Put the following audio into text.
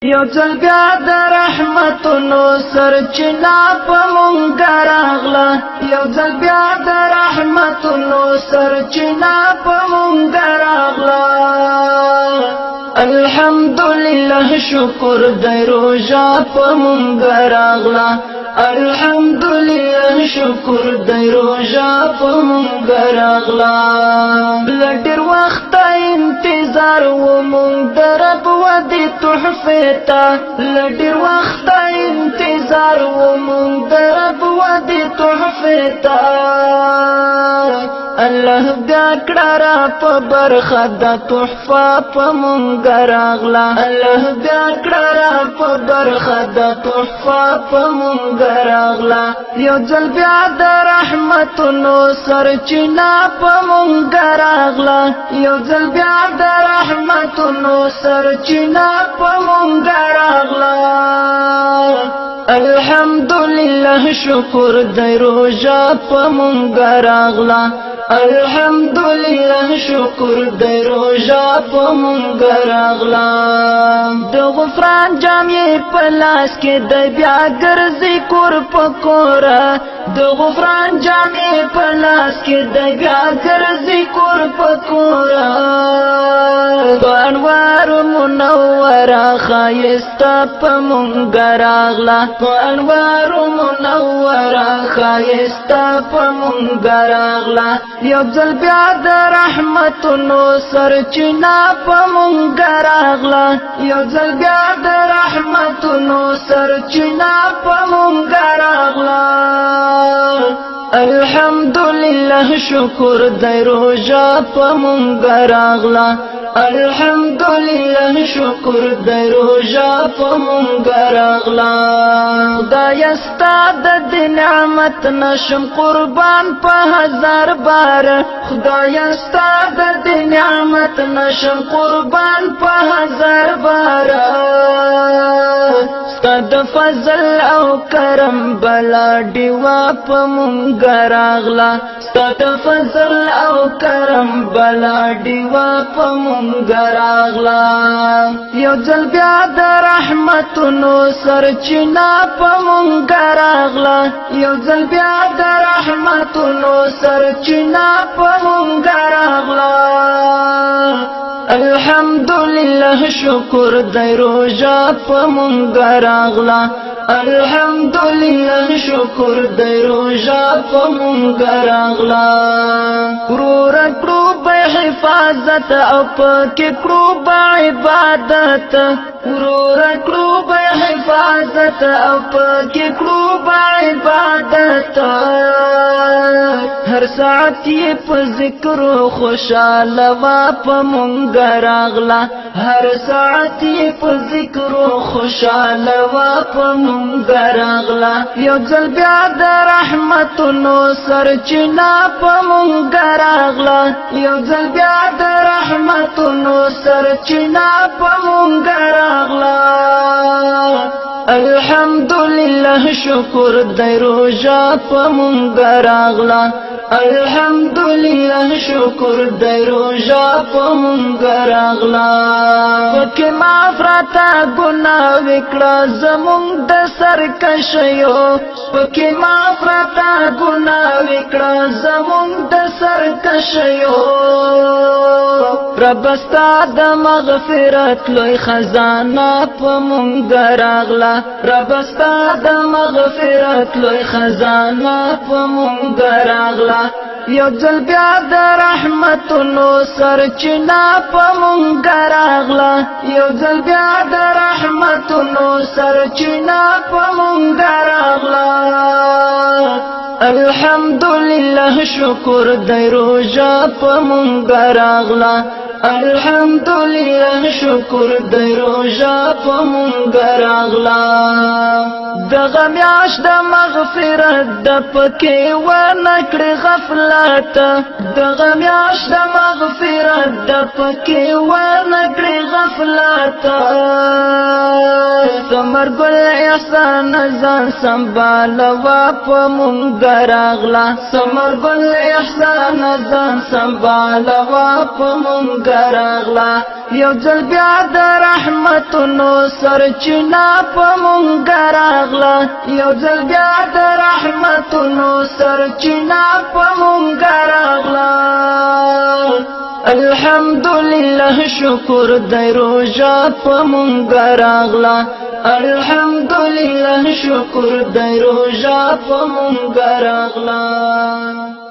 یو ځل بیا د رحمتونو سرچینه په مونږ راغله یو ځل بیا د رحمتونو سرچینه په مونږ راغله الحمدلله شکر دی روژه په مونږ راغله الحمدلله شکر دی روژه په مونږ راغله له ډېر وخته انتظار و مونږ د رب ودې تحفې ته له ډېر وخته انتظار و مونږ د رب ودې تحفې ته الله بیا کړه را په برخه د تحفه په مونږ راغله الله بیا کړه را په برخه د تحفه په مونږ راغله یو ځل بیا د رحمتونو سرچینه په مونږ راغله یو ځل بیا د رحمتونو سرچینه په مونږ راغله الحمدلله شکر دی روژه په مونږ راغله الحمدلله شکر دی روژه په مونږ راغله د غفران جامې په لاس کې دی بیا ګرځي کور په کوره د غفران جامې په لاس کې دی بیا ګرځي کور په کوره په انوار منوره ښایسته په مونږ راغله په انوار منوره ښایسته په مونږ راغله یو ځل بیا د رحمتونو سرچینه په مونږ راغله یو ځل بیا د رحمتونو سرچینه په مونږ راغله الحمدلله شکر دی روژه په مونږ راغله الحمدلله شکر دی روژه په مونږ راغله خدایه ستا د دې نعمت نشم قربان په هزار بار خدایه ستا د دې نعمت نشم قربان په هزار بار ستا د فضل او کرم بلا ډیوه په مونږ راغله ستا د فضل او کرم بلا ډیوه په مونږ راغله یو ځل بیا د رحمتونو سرچینه په مونږ راغله یو ځل بیا د رحمتونو سرچینه په مونږ راغله الحمدلله شکر دی روژه په مونږ راغله الحمدلله شکر دی روژه په مونږ راغله ورور کړو به حفاظت او پکې کړو به عبادت ورور کړو به حفاظت او پکې کړو به عبادت هر ساعت یې په ذکر خوشاله وا په مونږ راغله هر ساعت یې په ذکر خوشاله وا په مونږ راغله یو ځل بیا د رحمتونو سرچینه په مونږ راغله یو ځل بیا د رحمتونو سرچینه په مونږ راغله الحمدلله شکر دی روژه په مونږ راغله الحمدلله شکر دی روژه په مونږ راغله پکې معاف راته ګناه وکړه زمونږ د سرکشیو پکې معاف راته ګناه وکړه زمونږ د سرکشیو رب ستا د مغفرت لوی خزانه په مونږ راغله رب ستا د مغفرت لوی خزانه په مونږ راغله یو ځل بیا د رحمتونو سرچینه په مونږ راغله یو ځل بیا د رحمتونو سرچینه په مونږ راغله الحمدلله شکر دی روژه په مونږ راغله الحمدلله شکر دی روژه په مونږ راغله دغه میاشت د مغفرت د پکې ورنکړې غفلت دغه میاشت د مغفرت د پکې ورنکړې غفلت ثمر ګل احسان ځان سنبالوا په مونږ راغلا ثمر ګل احسان ځان سنبالوا په مونږ راغلا یو ځل بیا د رحمتونو سرچینه په مونږ راغلا یو ځل بیا د رحمتونو سرچینه په مونږ راغلا الحمدلله شکر دی روژه په مونږ راغلا الحمدلله شکر دی روژه په مونږ راغلا